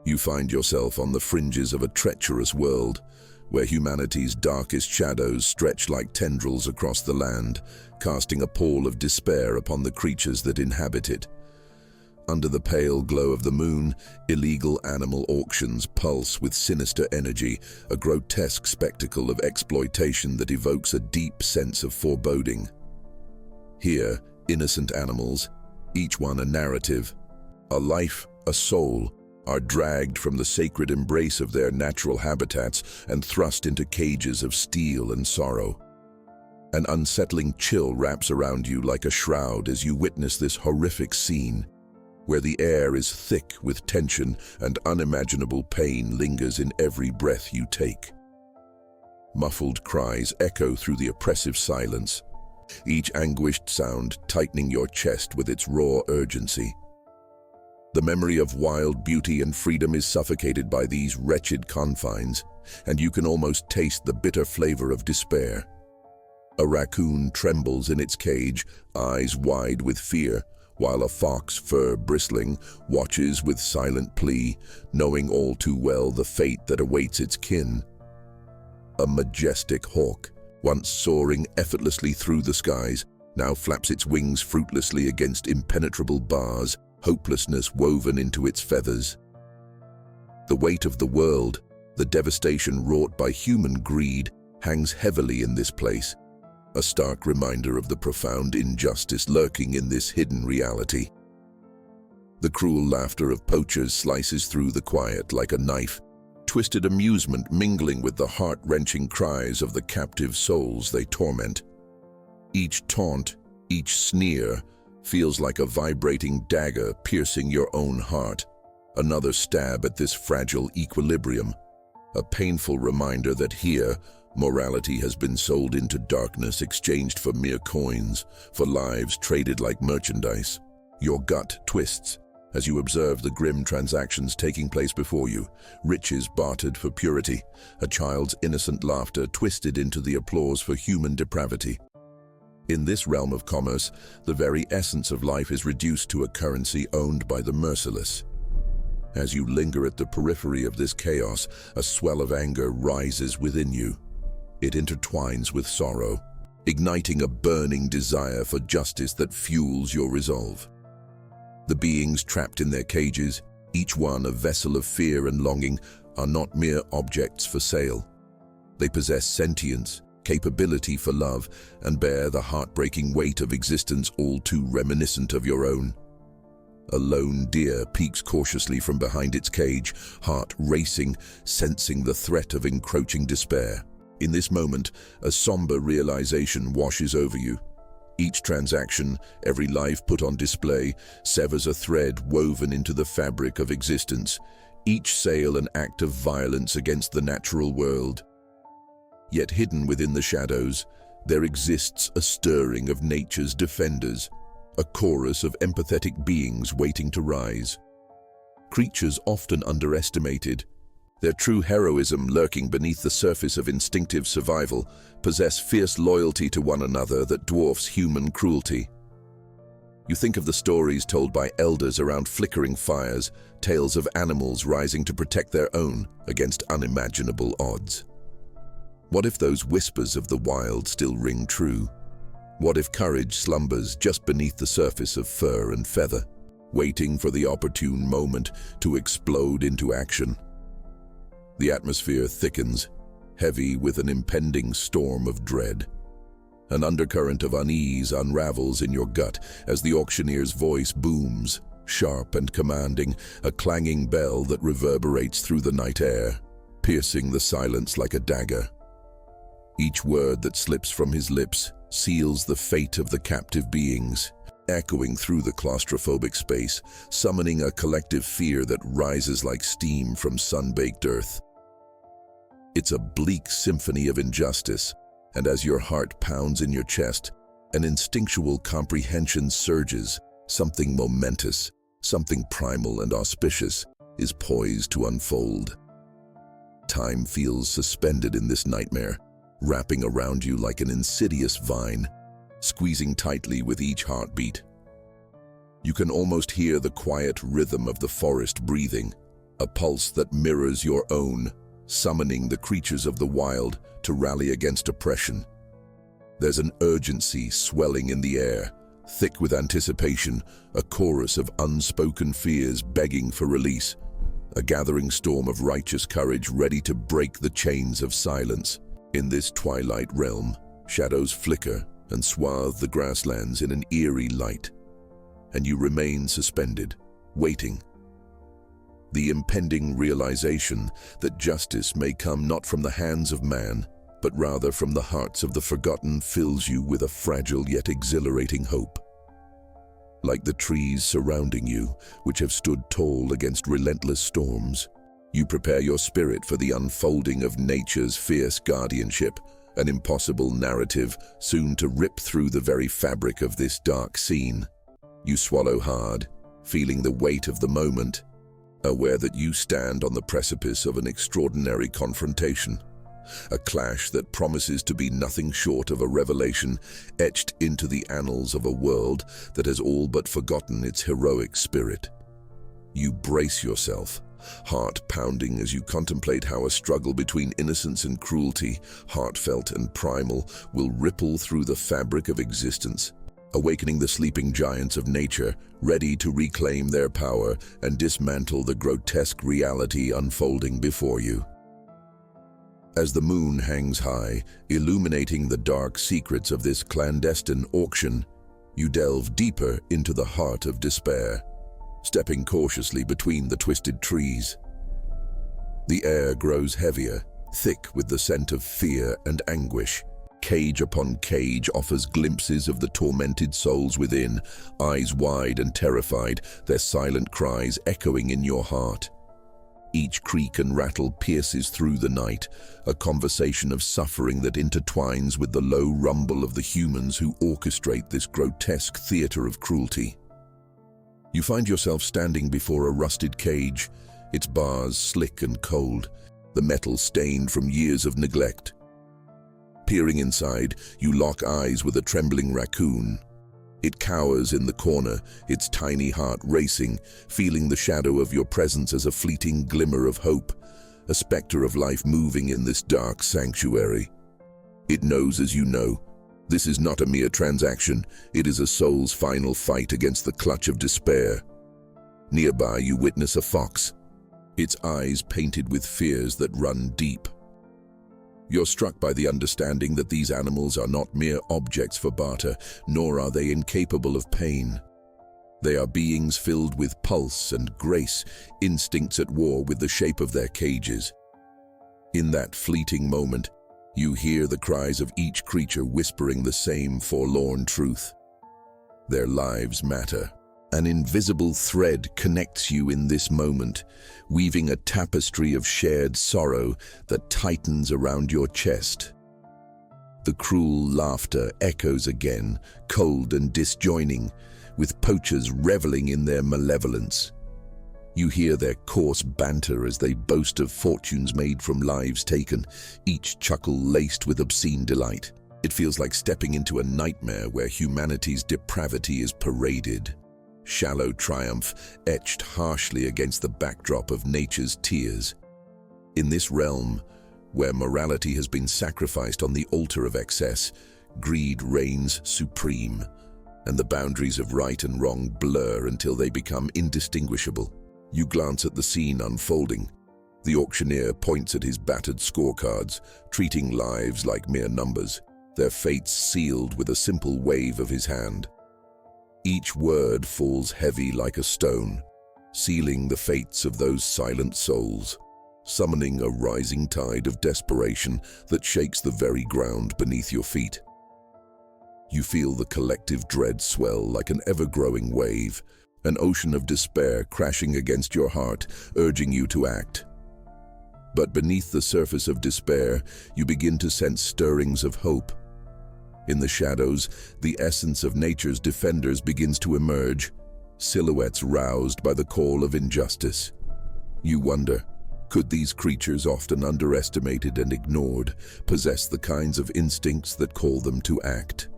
You find yourself on the fringes of a treacherous world, where humanity's darkest shadows stretch like tendrils across the land, casting a pall of despair upon the creatures that inhabit it. Under the pale glow of the moon, illegal animal auctions pulse with sinister energy, a grotesque spectacle of exploitation that evokes a deep sense of foreboding. Here, innocent animals, each one a narrative, a life, a soul, are dragged from the sacred embrace of their natural habitats and thrust into cages of steel and sorrow. An unsettling chill wraps around you like a shroud as you witness this horrific scene, where the air is thick with tension and unimaginable pain lingers in every breath you take. Muffled cries echo through the oppressive silence, each anguished sound tightening your chest with its raw urgency. The memory of wild beauty and freedom is suffocated by these wretched confines, and you can almost taste the bitter flavor of despair. A raccoon trembles in its cage, eyes wide with fear, while a fox, fur bristling, watches with silent plea, knowing all too well the fate that awaits its kin. A majestic hawk, once soaring effortlessly through the skies, now flaps its wings fruitlessly against impenetrable bars, hopelessness woven into its feathers. The weight of the world, the devastation wrought by human greed, hangs heavily in this place, a stark reminder of the profound injustice lurking in this hidden reality. The cruel laughter of poachers slices through the quiet like a knife, twisted amusement mingling with the heart-wrenching cries of the captive souls they torment. Each taunt, each sneer, feels like a vibrating dagger piercing your own heart, another stab at this fragile equilibrium, a painful reminder that here, morality has been sold into darkness, exchanged for mere coins, for lives traded like merchandise. Your gut twists as you observe the grim transactions taking place before you, riches bartered for purity, a child's innocent laughter twisted into the applause for human depravity. In this realm of commerce, the very essence of life is reduced to a currency owned by the merciless. As you linger at the periphery of this chaos, a swell of anger rises within you. It intertwines with sorrow, igniting a burning desire for justice that fuels your resolve. The beings trapped in their cages, each one a vessel of fear and longing, are not mere objects for sale. They possess sentience, capability for love, and bear the heartbreaking weight of existence all too reminiscent of your own. A lone deer peeks cautiously from behind its cage, heart racing, sensing the threat of encroaching despair. In this moment, a somber realization washes over you. Each transaction, every life put on display, severs a thread woven into the fabric of existence, each sale an act of violence against the natural world. Yet hidden within the shadows, there exists a stirring of nature's defenders, a chorus of empathetic beings waiting to rise. Creatures often underestimated, their true heroism lurking beneath the surface of instinctive survival, possess fierce loyalty to one another that dwarfs human cruelty. You think of the stories told by elders around flickering fires, tales of animals rising to protect their own against unimaginable odds. What if those whispers of the wild still ring true? What if courage slumbers just beneath the surface of fur and feather, waiting for the opportune moment to explode into action? The atmosphere thickens, heavy with an impending storm of dread. An undercurrent of unease unravels in your gut as the auctioneer's voice booms, sharp and commanding, a clanging bell that reverberates through the night air, piercing the silence like a dagger. Each word that slips from his lips seals the fate of the captive beings, echoing through the claustrophobic space, summoning a collective fear that rises like steam from sun-baked earth. It's a bleak symphony of injustice, and as your heart pounds in your chest, an instinctual comprehension surges. Something momentous, something primal and auspicious, is poised to unfold. Time feels suspended in this nightmare, wrapping around you like an insidious vine, squeezing tightly with each heartbeat. You can almost hear the quiet rhythm of the forest breathing, a pulse that mirrors your own, summoning the creatures of the wild to rally against oppression. There's an urgency swelling in the air, thick with anticipation, a chorus of unspoken fears begging for release, a gathering storm of righteous courage ready to break the chains of silence. In this twilight realm, shadows flicker and swathe the grasslands in an eerie light, and you remain suspended, waiting. The impending realization that justice may come not from the hands of man, but rather from the hearts of the forgotten fills you with a fragile yet exhilarating hope. Like the trees surrounding you, which have stood tall against relentless storms, you prepare your spirit for the unfolding of nature's fierce guardianship, an impossible narrative soon to rip through the very fabric of this dark scene. You swallow hard, feeling the weight of the moment, aware that you stand on the precipice of an extraordinary confrontation, a clash that promises to be nothing short of a revelation etched into the annals of a world that has all but forgotten its heroic spirit. You brace yourself, heart pounding as you contemplate how a struggle between innocence and cruelty, heartfelt and primal, will ripple through the fabric of existence, awakening the sleeping giants of nature, ready to reclaim their power and dismantle the grotesque reality unfolding before you. As the moon hangs high, illuminating the dark secrets of this clandestine auction, you delve deeper into the heart of despair, stepping cautiously between the twisted trees. The air grows heavier, thick with the scent of fear and anguish. Cage upon cage offers glimpses of the tormented souls within, eyes wide and terrified, their silent cries echoing in your heart. Each creak and rattle pierces through the night, a conversation of suffering that intertwines with the low rumble of the humans who orchestrate this grotesque theater of cruelty. You find yourself standing before a rusted cage, its bars slick and cold, the metal stained from years of neglect. Peering inside, you lock eyes with a trembling raccoon. It cowers in the corner, its tiny heart racing, feeling the shadow of your presence as a fleeting glimmer of hope, a specter of life moving in this dark sanctuary. It knows, as you know, this is not a mere transaction, it is a soul's final fight against the clutch of despair. Nearby, you witness a fox, its eyes painted with fears that run deep. You're struck by the understanding that these animals are not mere objects for barter, nor are they incapable of pain. They are beings filled with pulse and grace, instincts at war with the shape of their cages. In that fleeting moment, you hear the cries of each creature whispering the same forlorn truth. Their lives matter. An invisible thread connects you in this moment, weaving a tapestry of shared sorrow that tightens around your chest. The cruel laughter echoes again, cold and disjoining, with poachers reveling in their malevolence. You hear their coarse banter as they boast of fortunes made from lives taken, each chuckle laced with obscene delight. It feels like stepping into a nightmare where humanity's depravity is paraded. Shallow triumph etched harshly against the backdrop of nature's tears. In this realm, where morality has been sacrificed on the altar of excess, greed reigns supreme, and the boundaries of right and wrong blur until they become indistinguishable. You glance at the scene unfolding. The auctioneer points at his battered scorecards, treating lives like mere numbers, their fates sealed with a simple wave of his hand. Each word falls heavy like a stone, sealing the fates of those silent souls, summoning a rising tide of desperation that shakes the very ground beneath your feet. You feel the collective dread swell like an ever-growing wave, an ocean of despair crashing against your heart, urging you to act. But beneath the surface of despair, you begin to sense stirrings of hope. In the shadows, the essence of nature's defenders begins to emerge, silhouettes roused by the call of injustice. You wonder, could these creatures, often underestimated and ignored, possess the kinds of instincts that call them to act?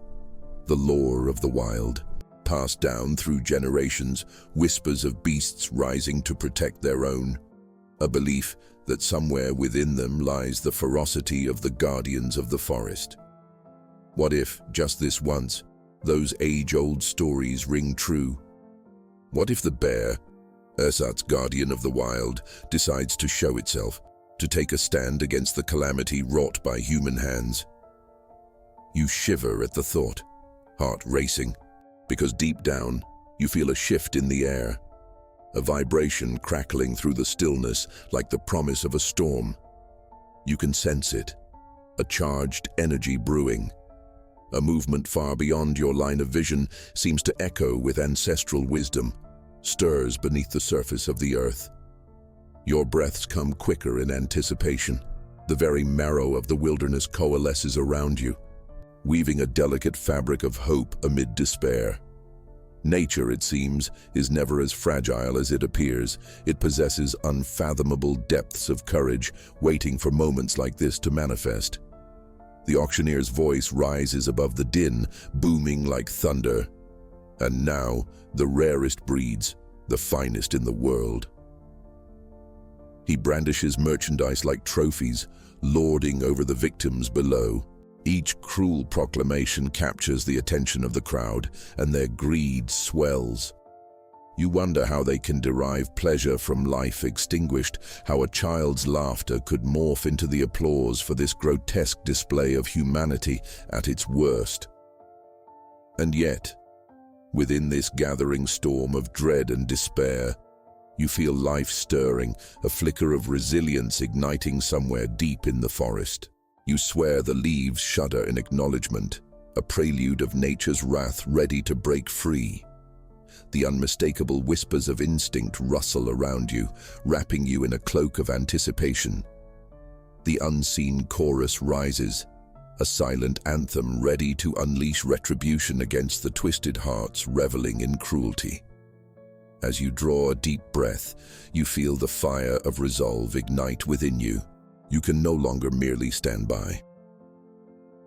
The lore of the wild, passed down through generations, whispers of beasts rising to protect their own. a belief that somewhere within them lies the ferocity of the guardians of the forest. What if, just this once, those age-old stories ring true? What if the bear, Ersatz guardian of the wild, decides to show itself, to take a stand against the calamity wrought by human hands? You shiver at the thought, heart racing, because deep down, you feel a shift in the air, a vibration crackling through the stillness like the promise of a storm. You can sense it, a charged energy brewing. A movement far beyond your line of vision seems to echo with ancestral wisdom, stirs beneath the surface of the earth. Your breaths come quicker in anticipation. The very marrow of the wilderness coalesces around you, weaving a delicate fabric of hope amid despair. Nature, it seems, is never as fragile as it appears. It possesses unfathomable depths of courage, waiting for moments like this to manifest. The auctioneer's voice rises above the din, booming like thunder. And now, the rarest breeds, the finest in the world. He brandishes merchandise like trophies, lording over the victims below. Each cruel proclamation captures the attention of the crowd, and their greed swells. You wonder how they can derive pleasure from life extinguished, how a child's laughter could morph into the applause for this grotesque display of humanity at its worst. And yet, within this gathering storm of dread and despair, you feel life stirring, a flicker of resilience igniting somewhere deep in the forest. You swear the leaves shudder in acknowledgement, a prelude of nature's wrath ready to break free. The unmistakable whispers of instinct rustle around you, wrapping you in a cloak of anticipation. The unseen chorus rises, a silent anthem ready to unleash retribution against the twisted hearts reveling in cruelty. As you draw a deep breath, you feel the fire of resolve ignite within you. You can no longer merely stand by.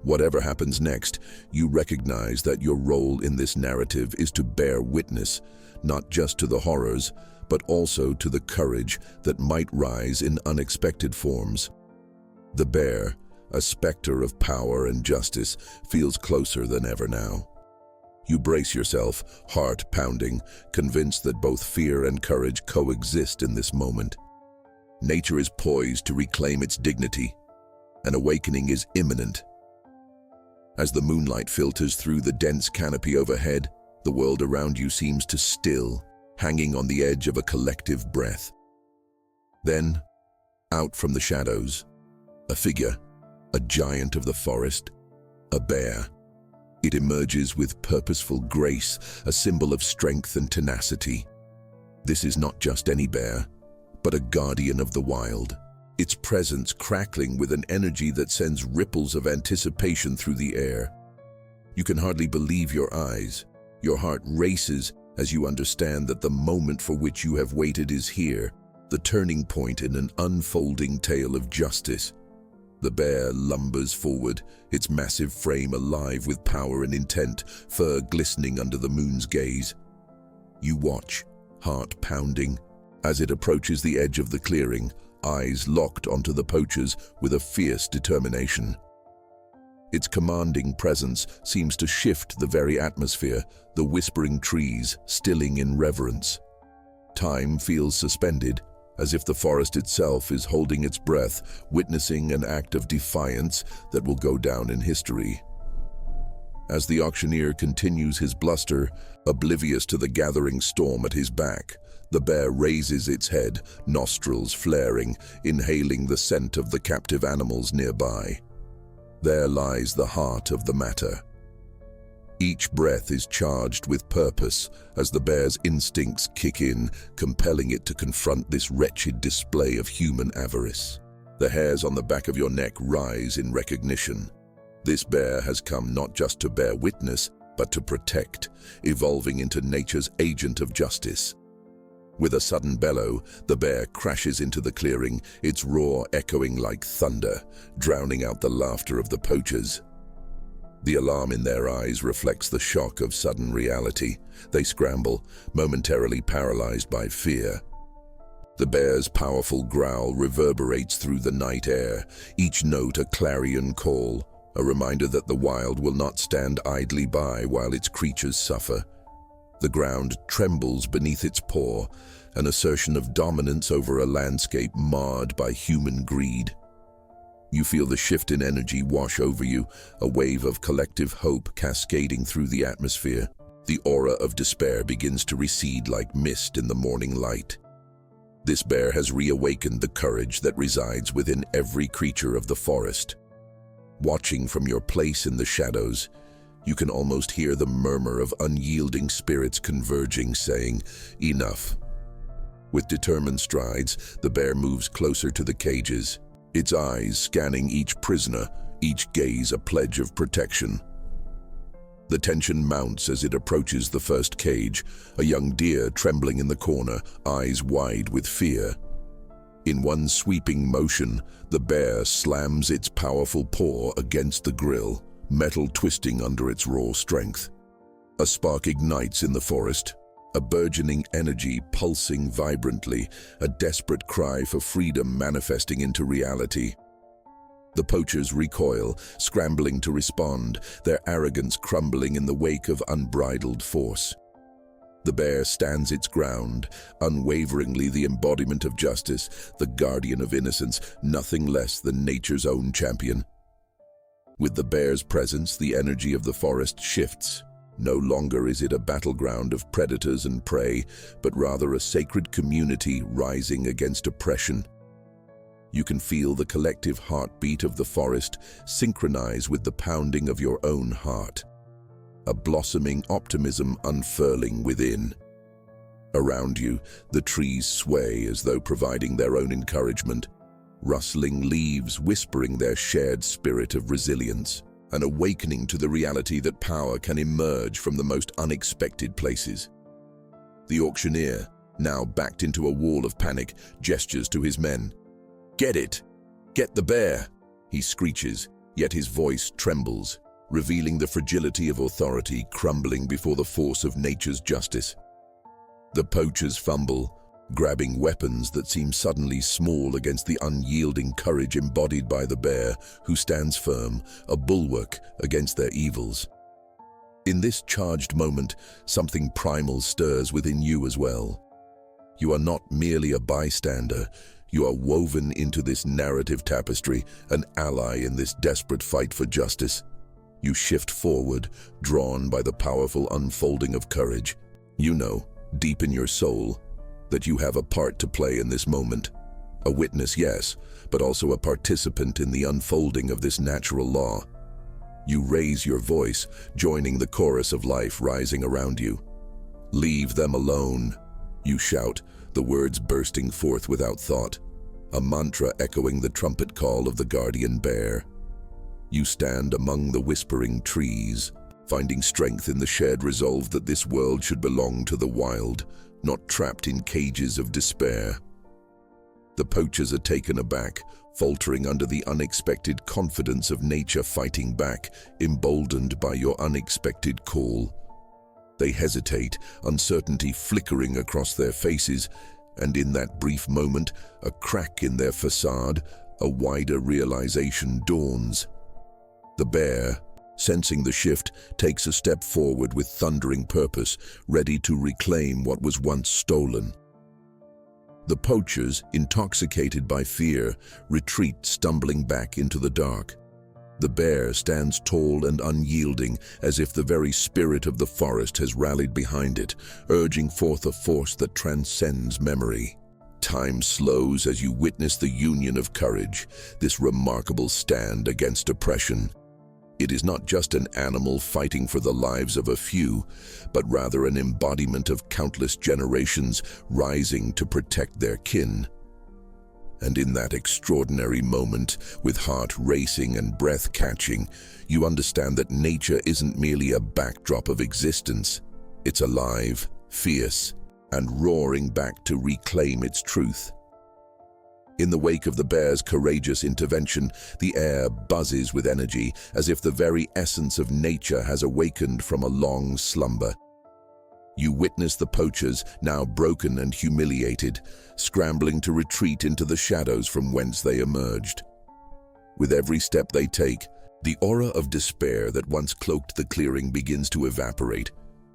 Whatever happens next, you recognize that your role in this narrative is to bear witness, not just to the horrors, but also to the courage that might rise in unexpected forms. The bear, a specter of power and justice, feels closer than ever now. You brace yourself, heart pounding, convinced that both fear and courage coexist in this moment. Nature is poised to reclaim its dignity. An awakening is imminent. As the moonlight filters through the dense canopy overhead, the world around you seems to still, hanging on the edge of a collective breath. Then, out from the shadows, a figure, a giant of the forest, a bear. It emerges with purposeful grace, a symbol of strength and tenacity. This is not just any bear, but a guardian of the wild, its presence crackling with an energy that sends ripples of anticipation through the air. You can hardly believe your eyes. Your heart races as you understand that the moment for which you have waited is here, the turning point in an unfolding tale of justice. The bear lumbers forward, its massive frame alive with power and intent, fur glistening under the moon's gaze. You watch, heart pounding, as it approaches the edge of the clearing, eyes locked onto the poachers with a fierce determination. Its commanding presence seems to shift the very atmosphere, the whispering trees stilling in reverence. Time feels suspended, as if the forest itself is holding its breath, witnessing an act of defiance that will go down in history. As the auctioneer continues his bluster, oblivious to the gathering storm at his back, the bear raises its head, nostrils flaring, inhaling the scent of the captive animals nearby. There lies the heart of the matter. Each breath is charged with purpose as the bear's instincts kick in, compelling it to confront this wretched display of human avarice. The hairs on the back of your neck rise in recognition. This bear has come not just to bear witness, but to protect, evolving into nature's agent of justice. With a sudden bellow, the bear crashes into the clearing, its roar echoing like thunder, drowning out the laughter of the poachers. The alarm in their eyes reflects the shock of sudden reality. They scramble, momentarily paralyzed by fear. The bear's powerful growl reverberates through the night air, each note a clarion call, a reminder that the wild will not stand idly by while its creatures suffer. The ground trembles beneath its paw, an assertion of dominance over a landscape marred by human greed. You feel the shift in energy wash over you, a wave of collective hope cascading through the atmosphere. The aura of despair begins to recede like mist in the morning light. This bear has reawakened the courage that resides within every creature of the forest. Watching from your place in the shadows, you can almost hear the murmur of unyielding spirits converging, saying, "Enough." With determined strides, the bear moves closer to the cages, its eyes scanning each prisoner, each gaze a pledge of protection. The tension mounts as it approaches the first cage, a young deer trembling in the corner, eyes wide with fear. In one sweeping motion, the bear slams its powerful paw against the grill, metal twisting under its raw strength. A spark ignites in the forest, a burgeoning energy pulsing vibrantly, a desperate cry for freedom manifesting into reality. The poachers recoil, scrambling to respond, their arrogance crumbling in the wake of unbridled force. The bear stands its ground, unwaveringly the embodiment of justice, the guardian of innocence, nothing less than nature's own champion. With the bear's presence, the energy of the forest shifts. No longer is it a battleground of predators and prey, but rather a sacred community rising against oppression. You can feel the collective heartbeat of the forest synchronize with the pounding of your own heart, a blossoming optimism unfurling within. Around you, the trees sway as though providing their own encouragement, rustling leaves whispering their shared spirit of resilience, an awakening to the reality that power can emerge from the most unexpected places. The auctioneer, now backed into a wall of panic, gestures to his men. "Get it! Get the bear!" he screeches, yet his voice trembles, revealing the fragility of authority crumbling before the force of nature's justice. The poachers fumble, grabbing weapons that seem suddenly small against the unyielding courage embodied by the bear, who stands firm, a bulwark against their evils. In this charged moment, something primal stirs within you as well. You are not merely a bystander. You are woven into this narrative tapestry, an ally in this desperate fight for justice. You shift forward, drawn by the powerful unfolding of courage. You know, deep in your soul, that you have a part to play in this moment. A witness, yes, but also a participant in the unfolding of this natural law. You raise your voice, joining the chorus of life rising around you. "Leave them alone," you shout, the words bursting forth without thought, a mantra echoing the trumpet call of the guardian bear. You stand among the whispering trees, finding strength in the shared resolve that this world should belong to the wild, not trapped in cages of despair. The poachers are taken aback, faltering under the unexpected confidence of nature fighting back, emboldened by your unexpected call. They hesitate, uncertainty flickering across their faces, and in that brief moment, a crack in their facade, a wider realization dawns. The bear, sensing the shift, takes a step forward with thundering purpose, ready to reclaim what was once stolen. The poachers, intoxicated by fear, retreat, stumbling back into the dark. The bear stands tall and unyielding, as if the very spirit of the forest has rallied behind it, urging forth a force that transcends memory. Time slows as you witness the union of courage, this remarkable stand against oppression. It is not just an animal fighting for the lives of a few, but rather an embodiment of countless generations rising to protect their kin. And in that extraordinary moment, with heart racing and breath catching, you understand that nature isn't merely a backdrop of existence. It's alive, fierce, and roaring back to reclaim its truth. In the wake of the bear's courageous intervention, the air buzzes with energy, as if the very essence of nature has awakened from a long slumber. You witness the poachers, now broken and humiliated, scrambling to retreat into the shadows from whence they emerged. With every step they take, the aura of despair that once cloaked the clearing begins to evaporate,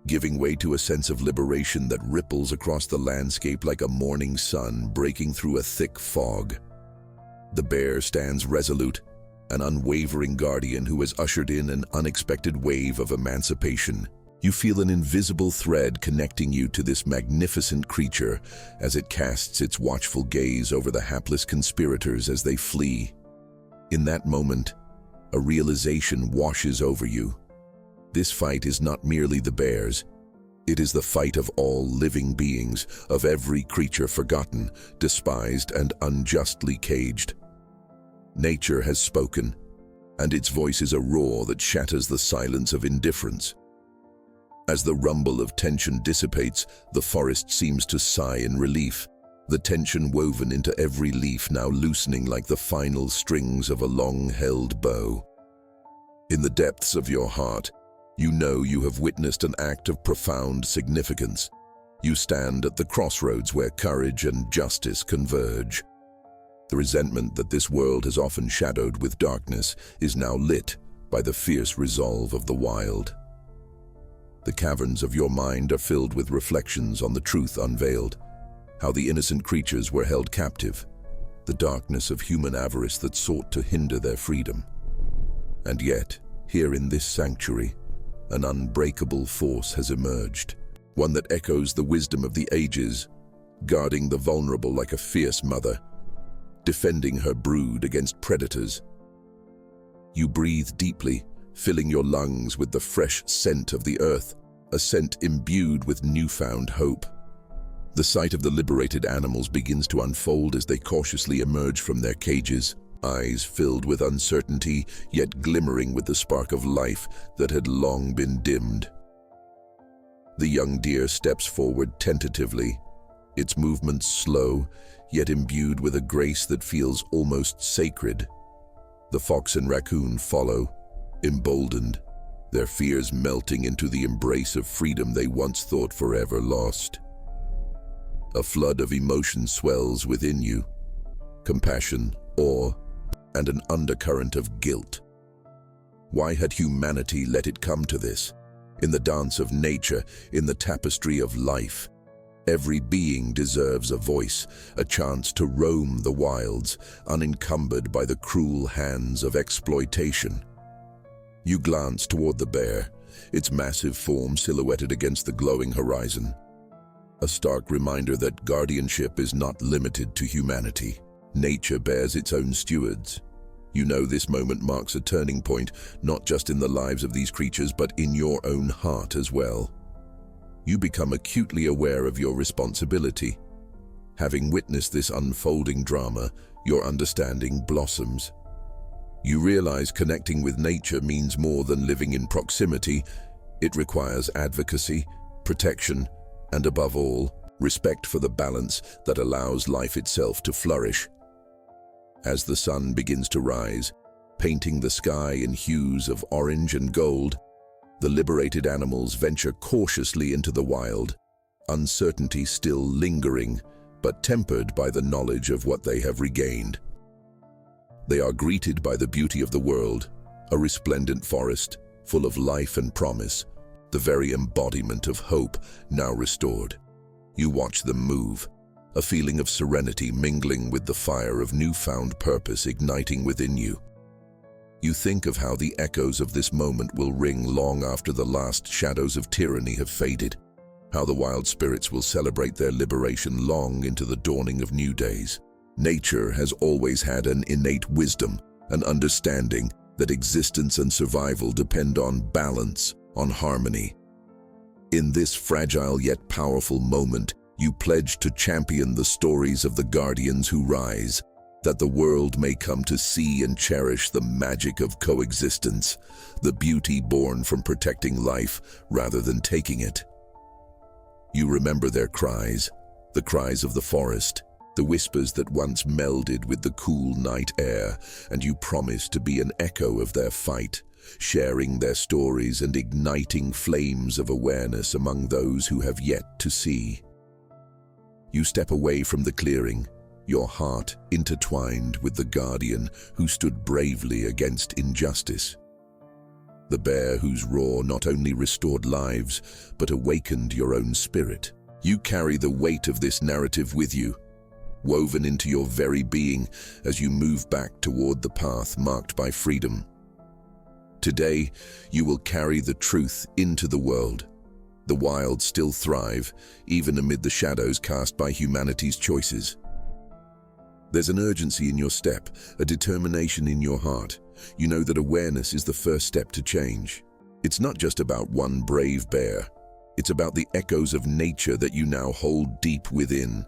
giving way to a sense of liberation that ripples across the landscape like a morning sun breaking through a thick fog. The bear stands resolute, an unwavering guardian who has ushered in an unexpected wave of emancipation. You feel an invisible thread connecting you to this magnificent creature as it casts its watchful gaze over the hapless conspirators as they flee. In that moment, a realization washes over you. This fight is not merely the bears. It is the fight of all living beings, of every creature forgotten, despised, and unjustly caged. Nature has spoken, and its voice is a roar that shatters the silence of indifference. As the rumble of tension dissipates, the forest seems to sigh in relief, the tension woven into every leaf now loosening like the final strings of a long-held bow. In the depths of your heart, you know you have witnessed an act of profound significance. You stand at the crossroads where courage and justice converge. The resentment that this world has often shadowed with darkness is now lit by the fierce resolve of the wild. The caverns of your mind are filled with reflections on the truth unveiled, how the innocent creatures were held captive, the darkness of human avarice that sought to hinder their freedom. And yet, here in this sanctuary, an unbreakable force has emerged, one that echoes the wisdom of the ages, guarding the vulnerable like a fierce mother, defending her brood against predators. You breathe deeply, filling your lungs with the fresh scent of the earth, a scent imbued with newfound hope. The sight of the liberated animals begins to unfold as they cautiously emerge from their cages, eyes filled with uncertainty, yet glimmering with the spark of life that had long been dimmed. The young deer steps forward tentatively, its movements slow, yet imbued with a grace that feels almost sacred. The fox and raccoon follow, emboldened, their fears melting into the embrace of freedom they once thought forever lost. A flood of emotion swells within you, compassion, awe, and an undercurrent of guilt. Why had humanity let it come to this? In the dance of nature, in the tapestry of life, every being deserves a voice, a chance to roam the wilds, unencumbered by the cruel hands of exploitation. You glance toward the bear, its massive form silhouetted against the glowing horizon. A stark reminder that guardianship is not limited to humanity. Nature bears its own stewards. You know this moment marks a turning point, not just in the lives of these creatures, but in your own heart as well. You become acutely aware of your responsibility. Having witnessed this unfolding drama, your understanding blossoms. You realize connecting with nature means more than living in proximity. It requires advocacy, protection, and above all, respect for the balance that allows life itself to flourish. As the sun begins to rise, painting the sky in hues of orange and gold, the liberated animals venture cautiously into the wild, uncertainty still lingering, but tempered by the knowledge of what they have regained. They are greeted by the beauty of the world, a resplendent forest, full of life and promise, the very embodiment of hope now restored. You watch them move, a feeling of serenity mingling with the fire of newfound purpose igniting within you. You think of how the echoes of this moment will ring long after the last shadows of tyranny have faded, how the wild spirits will celebrate their liberation long into the dawning of new days. Nature has always had an innate wisdom, an understanding that existence and survival depend on balance, on harmony. In this fragile yet powerful moment, you pledge to champion the stories of the guardians who rise, that the world may come to see and cherish the magic of coexistence, the beauty born from protecting life rather than taking it. You remember their cries, the cries of the forest, the whispers that once melded with the cool night air, and you promise to be an echo of their fight, sharing their stories and igniting flames of awareness among those who have yet to see. You step away from the clearing, your heart intertwined with the guardian who stood bravely against injustice. The bear whose roar not only restored lives, but awakened your own spirit. You carry the weight of this narrative with you, woven into your very being as you move back toward the path marked by freedom. Today, you will carry the truth into the world. The wild still thrive, even amid the shadows cast by humanity's choices. There's an urgency in your step, a determination in your heart. You know that awareness is the first step to change. It's not just about one brave bear. It's about the echoes of nature that you now hold deep within.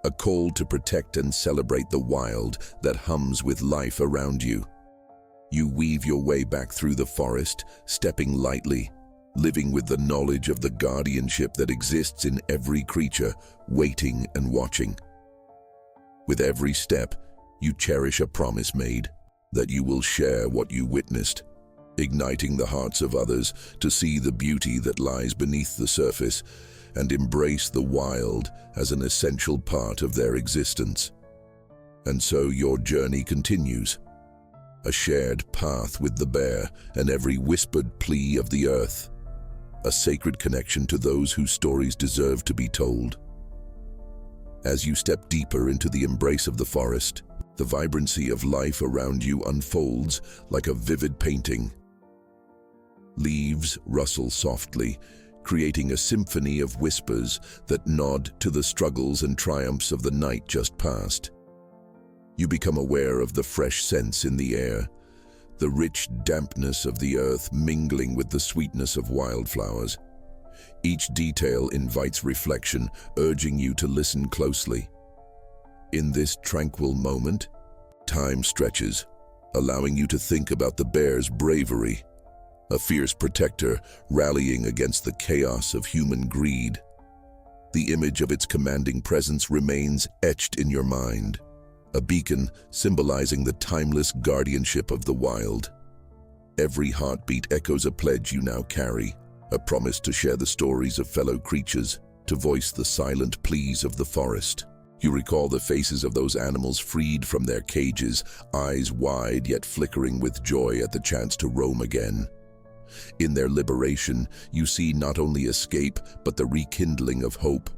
A call to protect and celebrate the wild that hums with life around you. You weave your way back through the forest, stepping lightly, living with the knowledge of the guardianship that exists in every creature, waiting and watching. With every step, you cherish a promise made, that you will share what you witnessed, igniting the hearts of others to see the beauty that lies beneath the surface and embrace the wild as an essential part of their existence. And so your journey continues, a shared path with the bear and every whispered plea of the earth, a sacred connection to those whose stories deserve to be told. As you step deeper into the embrace of the forest, the vibrancy of life around you unfolds like a vivid painting. Leaves rustle softly, creating a symphony of whispers that nod to the struggles and triumphs of the night just past. You become aware of the fresh scents in the air, the rich dampness of the earth mingling with the sweetness of wildflowers. Each detail invites reflection, urging you to listen closely. In this tranquil moment, time stretches, allowing you to think about the bear's bravery, a fierce protector rallying against the chaos of human greed. The image of its commanding presence remains etched in your mind, a beacon symbolizing the timeless guardianship of the wild. Every heartbeat echoes a pledge you now carry, a promise to share the stories of fellow creatures, to voice the silent pleas of the forest. You recall the faces of those animals freed from their cages, eyes wide yet flickering with joy at the chance to roam again. In their liberation, you see not only escape, but the rekindling of hope.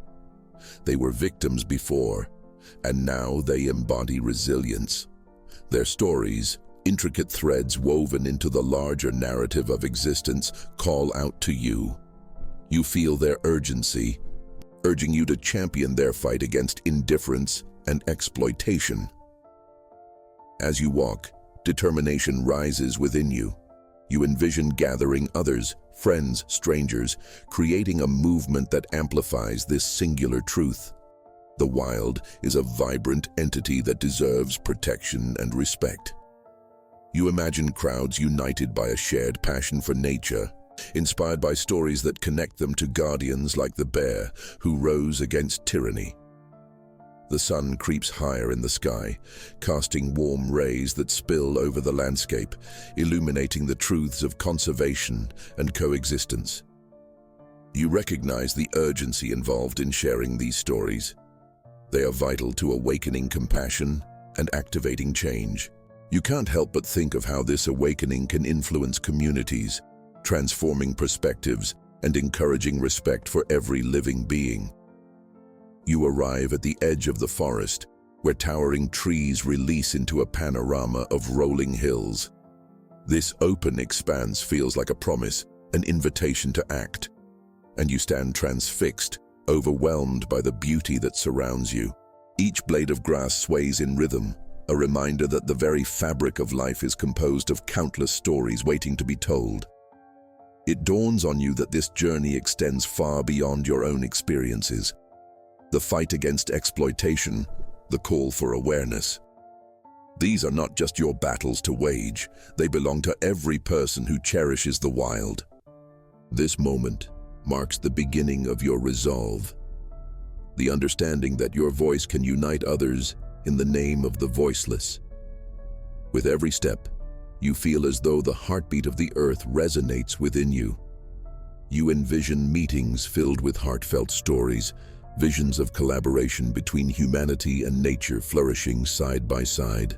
They were victims before, and now they embody resilience. Their stories, intricate threads woven into the larger narrative of existence, call out to you. You feel their urgency, urging you to champion their fight against indifference and exploitation. As you walk, determination rises within you. You envision gathering others, friends, strangers, creating a movement that amplifies this singular truth. The wild is a vibrant entity that deserves protection and respect. You imagine crowds united by a shared passion for nature, inspired by stories that connect them to guardians like the bear who rose against tyranny. The sun creeps higher in the sky, casting warm rays that spill over the landscape, illuminating the truths of conservation and coexistence. You recognize the urgency involved in sharing these stories. They are vital to awakening compassion and activating change. You can't help but think of how this awakening can influence communities, transforming perspectives and encouraging respect for every living being. You arrive at the edge of the forest, where towering trees release into a panorama of rolling hills. This open expanse feels like a promise, an invitation to act, and you stand transfixed, overwhelmed by the beauty that surrounds you. Each blade of grass sways in rhythm, a reminder that the very fabric of life is composed of countless stories waiting to be told. It dawns on you that this journey extends far beyond your own experiences. The fight against exploitation, the call for awareness. These are not just your battles to wage, they belong to every person who cherishes the wild. This moment marks the beginning of your resolve, the understanding that your voice can unite others in the name of the voiceless. With every step, You feel as though the heartbeat of the earth resonates within you. You envision meetings filled with heartfelt stories, visions of collaboration between humanity and nature flourishing side by side.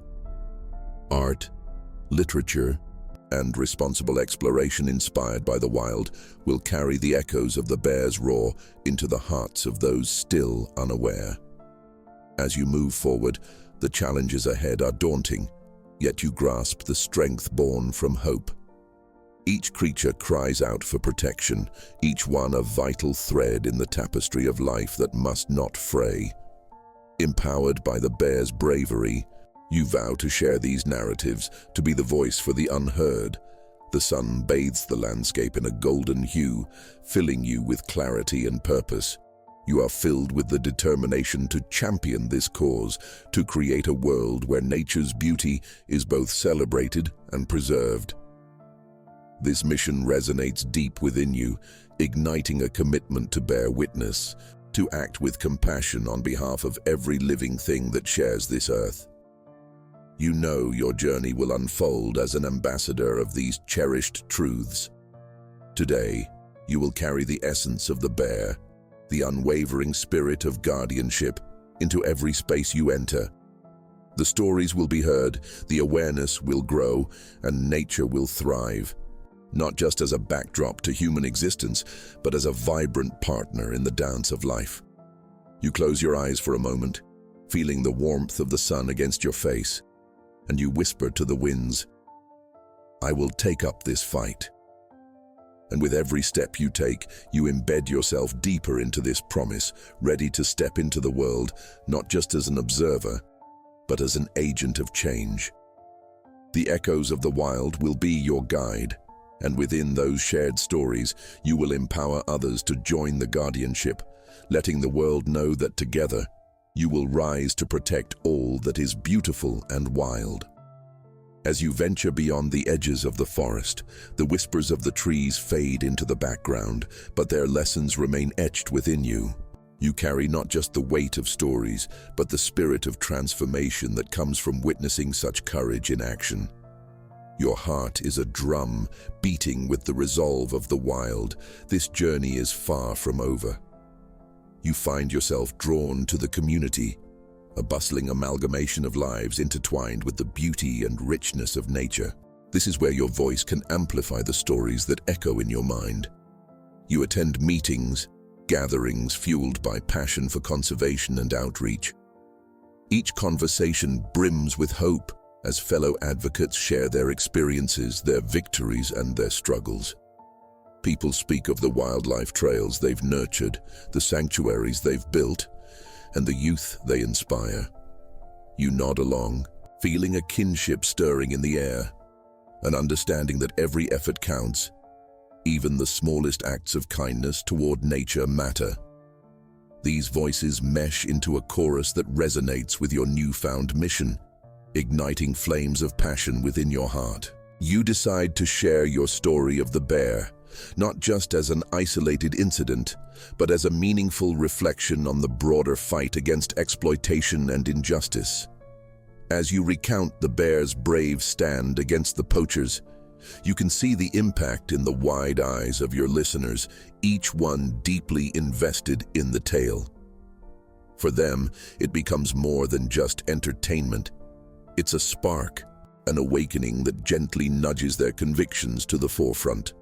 Art, literature, and responsible exploration inspired by the wild will carry the echoes of the bear's roar into the hearts of those still unaware. As you move forward, the challenges ahead are daunting, yet you grasp the strength born from hope. Each creature cries out for protection, each one a vital thread in the tapestry of life that must not fray. Empowered by the bear's bravery, you vow to share these narratives, to be the voice for the unheard. The sun bathes the landscape in a golden hue, filling you with clarity and purpose. You are filled with the determination to champion this cause, to create a world where nature's beauty is both celebrated and preserved. This mission resonates deep within you, igniting a commitment to bear witness, to act with compassion on behalf of every living thing that shares this earth. You know your journey will unfold as an ambassador of these cherished truths. Today, you will carry the essence of the bear, the unwavering spirit of guardianship, into every space you enter. The stories will be heard, the awareness will grow, and nature will thrive, not just as a backdrop to human existence, but as a vibrant partner in the dance of life. You close your eyes for a moment, feeling the warmth of the sun against your face, and you whisper to the winds, "I will take up this fight." And with every step you take, you embed yourself deeper into this promise, ready to step into the world, not just as an observer, but as an agent of change. The echoes of the wild will be your guide, and within those shared stories, you will empower others to join the guardianship, letting the world know that together, you will rise to protect all that is beautiful and wild. As you venture beyond the edges of the forest, the whispers of the trees fade into the background, but their lessons remain etched within you. You carry not just the weight of stories, but the spirit of transformation that comes from witnessing such courage in action. Your heart is a drum, beating with the resolve of the wild. This journey is far from over. You find yourself drawn to the community, a bustling amalgamation of lives intertwined with the beauty and richness of nature. This is where your voice can amplify the stories that echo in your mind. You attend meetings, gatherings fueled by passion for conservation and outreach. Each conversation brims with hope as fellow advocates share their experiences, their victories, and their struggles. People speak of the wildlife trails they've nurtured, the sanctuaries they've built, and the youth they inspire. You nod along, feeling a kinship stirring in the air, an understanding that every effort counts. Even the smallest acts of kindness toward nature matter. These voices mesh into a chorus that resonates with your newfound mission, igniting flames of passion within your heart. You decide to share your story of the bear, not just as an isolated incident, but as a meaningful reflection on the broader fight against exploitation and injustice. As you recount the bear's brave stand against the poachers, you can see the impact in the wide eyes of your listeners, each one deeply invested in the tale. For them, it becomes more than just entertainment. It's a spark, an awakening that gently nudges their convictions to the forefront.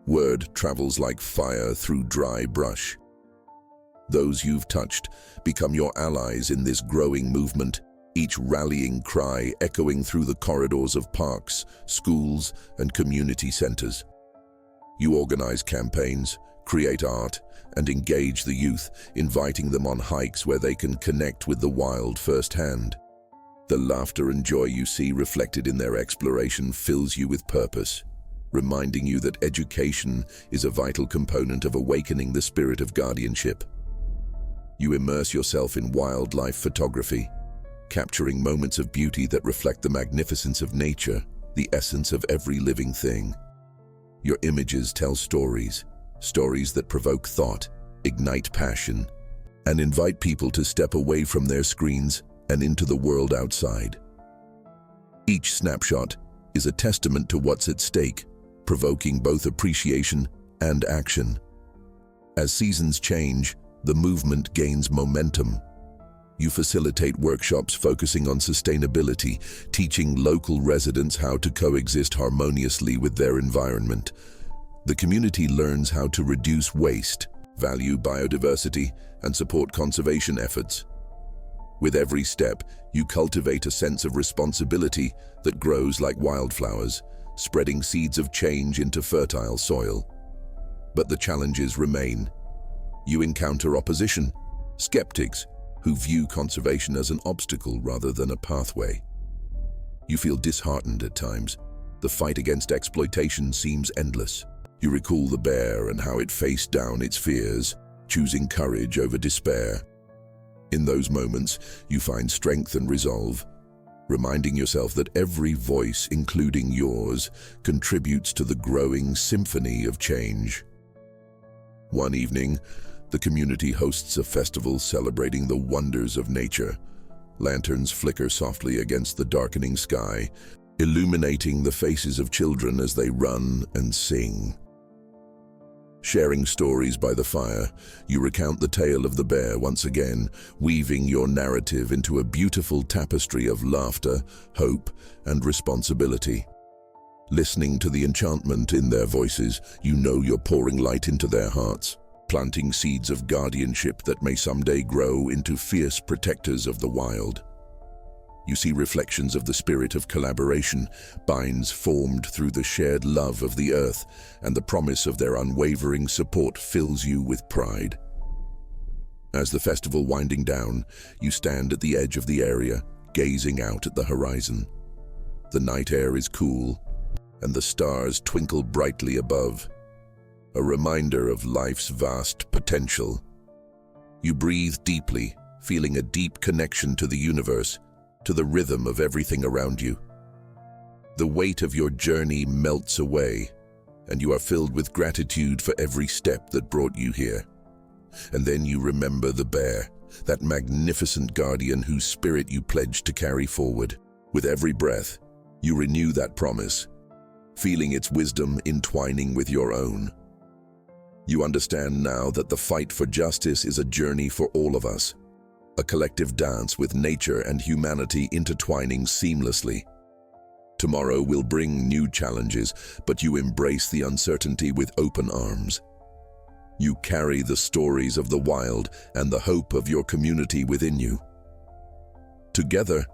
Word travels like fire through dry brush. Those you've touched become your allies in this growing movement, each rallying cry echoing through the corridors of parks, schools, and community centers. You organize campaigns, create art, and engage the youth, inviting them on hikes where they can connect with the wild firsthand. The laughter and joy you see reflected in their exploration fills you with purpose, reminding you that education is a vital component of awakening the spirit of guardianship. You immerse yourself in wildlife photography, capturing moments of beauty that reflect the magnificence of nature, the essence of every living thing. Your images tell stories that provoke thought, ignite passion, and invite people to step away from their screens and into the world outside. Each snapshot, is a testament to what's at stake, provoking both appreciation and action. As seasons change, the movement gains momentum. You facilitate workshops focusing on sustainability, teaching local residents how to coexist harmoniously with their environment. The community learns how to reduce waste, value biodiversity, and support conservation efforts. With every step, you cultivate a sense of responsibility that grows like wildflowers, spreading seeds of change into fertile soil. But the challenges remain. You encounter opposition, skeptics who view conservation as an obstacle rather than a pathway. You feel disheartened at times. The fight against exploitation seems endless. You recall the bear and how it faced down its fears, choosing courage over despair. In those moments, you find strength and resolve, reminding yourself that every voice, including yours, contributes to the growing symphony of change. One evening, the community hosts a festival celebrating the wonders of nature. Lanterns flicker softly against the darkening sky, illuminating the faces of children as they run and sing. Sharing stories by the fire, you recount the tale of the bear once again, weaving your narrative into a beautiful tapestry of laughter, hope, and responsibility. Listening to the enchantment in their voices, you know you're pouring light into their hearts, planting seeds of guardianship that may someday grow into fierce protectors of the wild. You see reflections of the spirit of collaboration, binds formed through the shared love of the earth, and the promise of their unwavering support fills you with pride. As the festival winding down, you stand at the edge of the area, gazing out at the horizon. The night air is cool, and the stars twinkle brightly above, a reminder of life's vast potential. You breathe deeply, feeling a deep connection to the universe, to the rhythm of everything around you. The weight of your journey melts away, and you are filled with gratitude for every step that brought you here. And then you remember the bear, that magnificent guardian whose spirit you pledged to carry forward. With every breath, you renew that promise, feeling its wisdom entwining with your own. You understand now that the fight for justice is a journey for all of us, a collective dance with nature and humanity intertwining seamlessly. Tomorrow will bring new challenges, but you embrace the uncertainty with open arms. You carry the stories of the wild and the hope of your community within you. Together,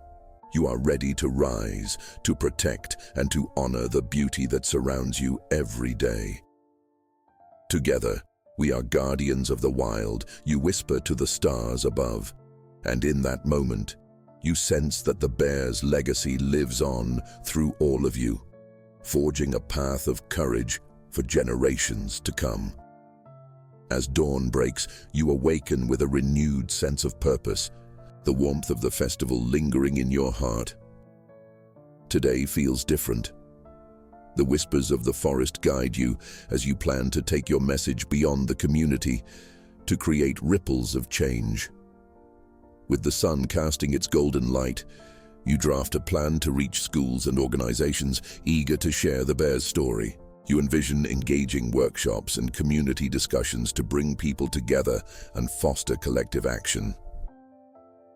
you are ready to rise, to protect, and to honor the beauty that surrounds you every day. Together, we are guardians of the wild, you whisper to the stars above. And in that moment, you sense that the bear's legacy lives on through all of you, forging a path of courage for generations to come. As dawn breaks, you awaken with a renewed sense of purpose, the warmth of the festival lingering in your heart. Today feels different. The whispers of the forest guide you as you plan to take your message beyond the community to create ripples of change. With the sun casting its golden light, you draft a plan to reach schools and organizations eager to share the bear's story. You envision engaging workshops and community discussions to bring people together and foster collective action.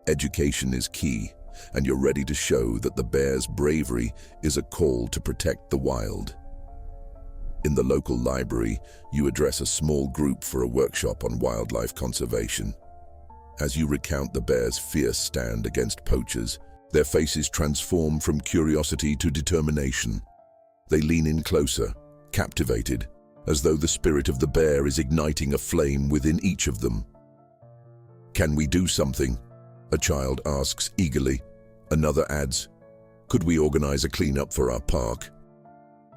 Education is key, and you're ready to show that the bear's bravery is a call to protect the wild. In the local library, you address a small group for a workshop on wildlife conservation. As you recount the bear's fierce stand against poachers, their faces transform from curiosity to determination. They lean in closer, captivated, as though the spirit of the bear is igniting a flame within each of them. "Can we do something?" a child asks eagerly. Another adds, "Could we organize a cleanup for our park?"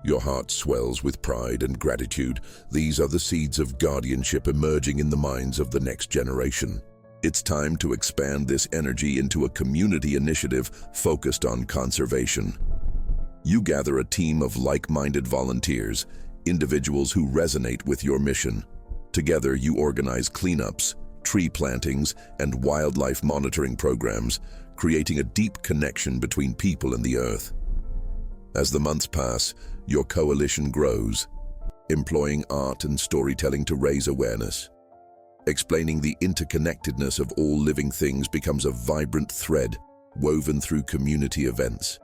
Your heart swells with pride and gratitude. These are the seeds of guardianship emerging in the minds of the next generation. It's time to expand this energy into a community initiative focused on conservation. You gather a team of like-minded volunteers, individuals who resonate with your mission. Together, you organize cleanups, tree plantings, and wildlife monitoring programs, creating a deep connection between people and the earth. As the months pass, your coalition grows, employing art and storytelling to raise awareness. Explaining the interconnectedness of all living things becomes a vibrant thread woven through community events.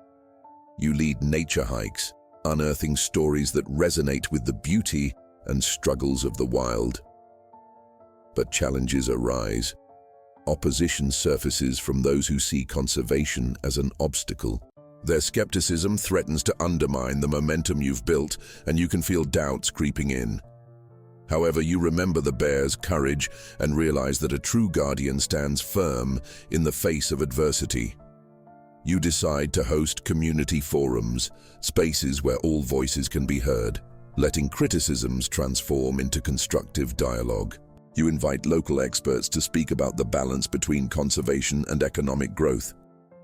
You lead nature hikes, unearthing stories that resonate with the beauty and struggles of the wild. But challenges arise. Opposition surfaces from those who see conservation as an obstacle. Their skepticism threatens to undermine the momentum you've built, and you can feel doubts creeping in. However, you remember the bear's courage and realize that a true guardian stands firm in the face of adversity. You decide to host community forums, spaces where all voices can be heard, letting criticisms transform into constructive dialogue. You invite local experts to speak about the balance between conservation and economic growth,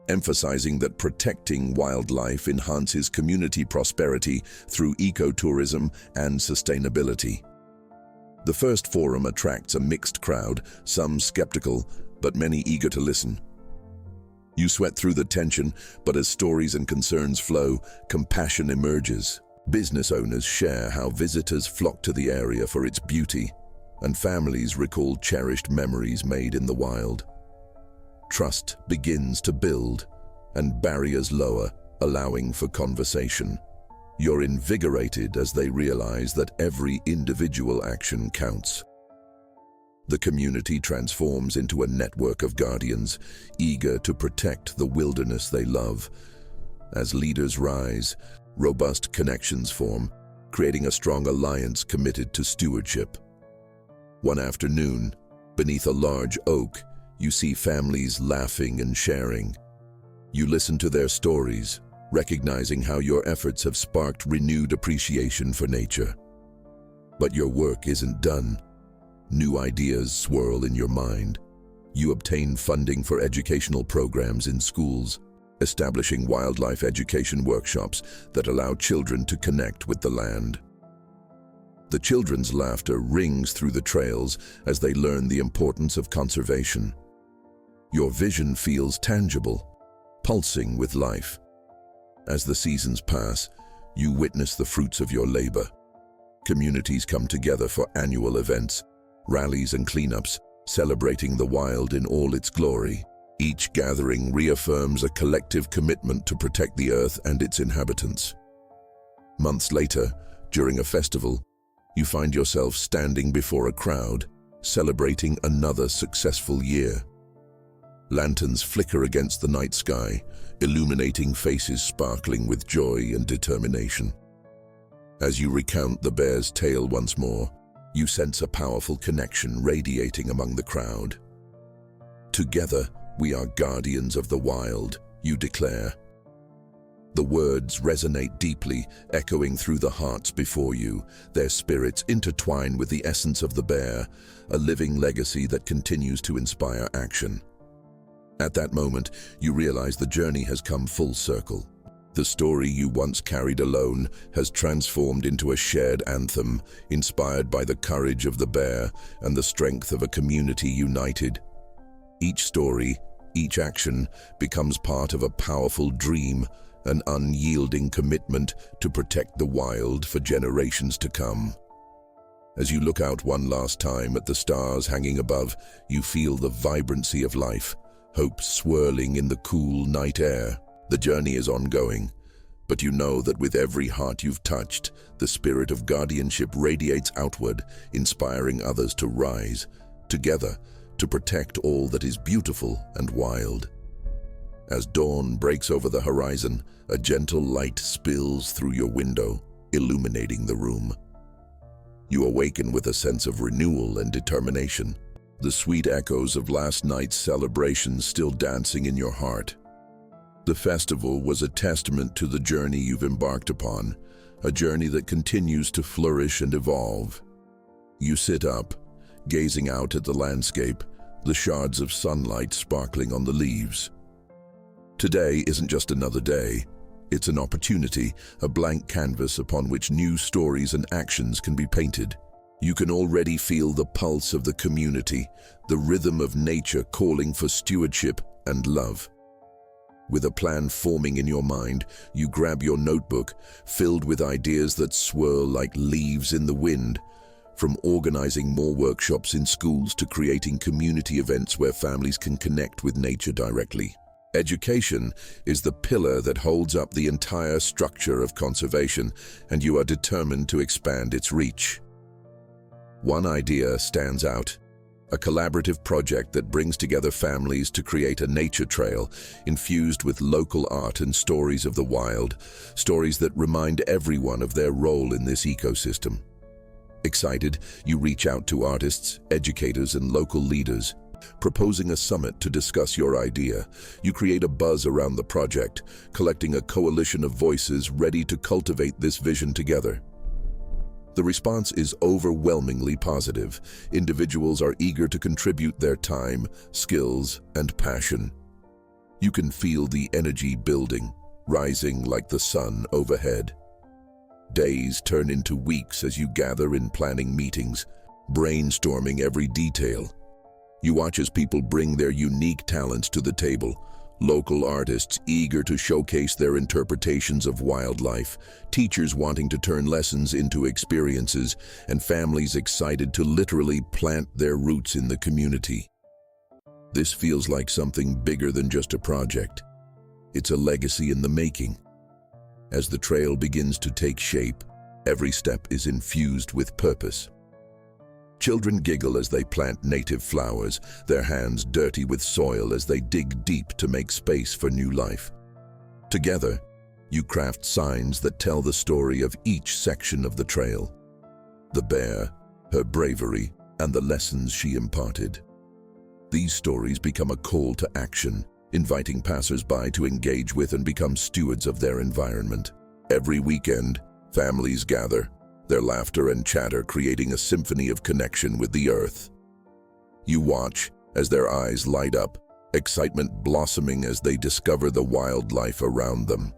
emphasizing that protecting wildlife enhances community prosperity through ecotourism and sustainability. The first forum attracts a mixed crowd, some skeptical, but many eager to listen. You sweat through the tension, but as stories and concerns flow, compassion emerges. Business owners share how visitors flock to the area for its beauty, and families recall cherished memories made in the wild. Trust begins to build, and barriers lower, allowing for conversation. You're invigorated as they realize that every individual action counts. The community transforms into a network of guardians, eager to protect the wilderness they love. As leaders rise, robust connections form, creating a strong alliance committed to stewardship. One afternoon, beneath a large oak, you see families laughing and sharing. You listen to their stories, recognizing how your efforts have sparked renewed appreciation for nature. But your work isn't done. New ideas swirl in your mind. You obtain funding for educational programs in schools, establishing wildlife education workshops that allow children to connect with the land. The children's laughter rings through the trails as they learn the importance of conservation. Your vision feels tangible, pulsing with life. As the seasons pass, you witness the fruits of your labor. Communities come together for annual events, rallies and cleanups, celebrating the wild in all its glory. Each gathering reaffirms a collective commitment to protect the earth and its inhabitants. Months later, during a festival, you find yourself standing before a crowd, celebrating another successful year. Lanterns flicker against the night sky, illuminating faces sparkling with joy and determination. As you recount the bear's tale once more, you sense a powerful connection radiating among the crowd. Together, we are guardians of the wild, you declare. The words resonate deeply, echoing through the hearts before you, their spirits intertwine with the essence of the bear, a living legacy that continues to inspire action. At that moment, you realize the journey has come full circle. The story you once carried alone has transformed into a shared anthem, inspired by the courage of the bear and the strength of a community united. Each story, each action, becomes part of a powerful dream, an unyielding commitment to protect the wild for generations to come. As you look out one last time at the stars hanging above, you feel the vibrancy of life, hope swirling in the cool night air. The journey is ongoing, but you know that with every heart you've touched, the spirit of guardianship radiates outward, inspiring others to rise, together, to protect all that is beautiful and wild. As dawn breaks over the horizon, a gentle light spills through your window, illuminating the room. You awaken with a sense of renewal and determination, the sweet echoes of last night's celebrations still dancing in your heart. The festival was a testament to the journey you've embarked upon, a journey that continues to flourish and evolve. You sit up, gazing out at the landscape, the shards of sunlight sparkling on the leaves. Today isn't just another day. It's an opportunity, a blank canvas upon which new stories and actions can be painted. You can already feel the pulse of the community, the rhythm of nature calling for stewardship and love. With a plan forming in your mind, you grab your notebook, filled with ideas that swirl like leaves in the wind. From organizing more workshops in schools to creating community events where families can connect with nature directly. Education is the pillar that holds up the entire structure of conservation, and you are determined to expand its reach. One idea stands out: a collaborative project that brings together families to create a nature trail infused with local art and stories of the wild, stories that remind everyone of their role in this ecosystem. Excited, you reach out to artists, educators, and local leaders, proposing a summit to discuss your idea. You create a buzz around the project, collecting a coalition of voices ready to cultivate this vision together. The response is overwhelmingly positive. Individuals are eager to contribute their time, skills, and passion. You can feel the energy building, rising like the sun overhead. Days turn into weeks as you gather in planning meetings, brainstorming every detail. You watch as people bring their unique talents to the table. Local artists eager to showcase their interpretations of wildlife, teachers wanting to turn lessons into experiences, and families excited to literally plant their roots in the community. This feels like something bigger than just a project. It's a legacy in the making. As the trail begins to take shape, every step is infused with purpose. Children giggle as they plant native flowers, their hands dirty with soil as they dig deep to make space for new life. Together, you craft signs that tell the story of each section of the trail: the bear, her bravery, and the lessons she imparted. These stories become a call to action, inviting passers-by to engage with and become stewards of their environment. Every weekend, families gather, their laughter and chatter creating a symphony of connection with the earth. You watch as their eyes light up, excitement blossoming as they discover the wildlife around them.